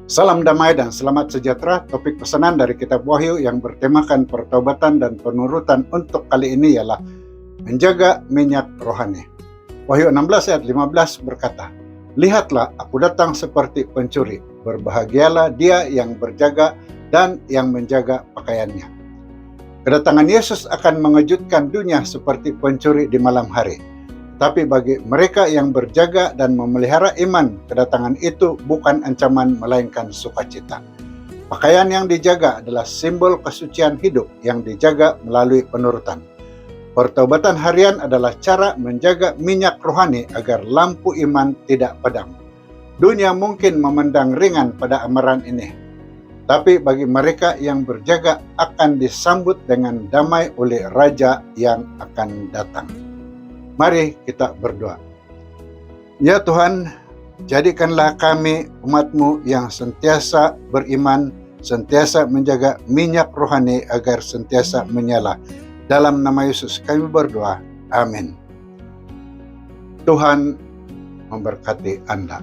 Salam damai dan selamat sejahtera. Topik pesanan dari kitab Wahyu yang bertemakan pertobatan dan penurutan untuk kali ini ialah menjaga minyak rohani. Wahyu 16 ayat 15 berkata, "Lihatlah, aku datang seperti pencuri. Berbahagialah dia yang berjaga dan yang menjaga pakaiannya." Kedatangan Yesus akan mengejutkan dunia seperti pencuri di malam hari. Tapi bagi mereka yang berjaga dan memelihara iman, kedatangan itu bukan ancaman melainkan sukacita. Pakaian yang dijaga adalah simbol kesucian hidup yang dijaga melalui penurutan. Pertobatan harian adalah cara menjaga minyak rohani agar lampu iman tidak padam. Dunia mungkin memandang ringan pada amaran ini, tapi bagi mereka yang berjaga akan disambut dengan damai oleh Raja yang akan datang. Mari kita berdoa. Ya Tuhan, jadikanlah kami umat-Mu yang sentiasa beriman, sentiasa menjaga minyak rohani agar sentiasa menyala. Dalam nama Yesus kami berdoa. Amin. Tuhan memberkati Anda.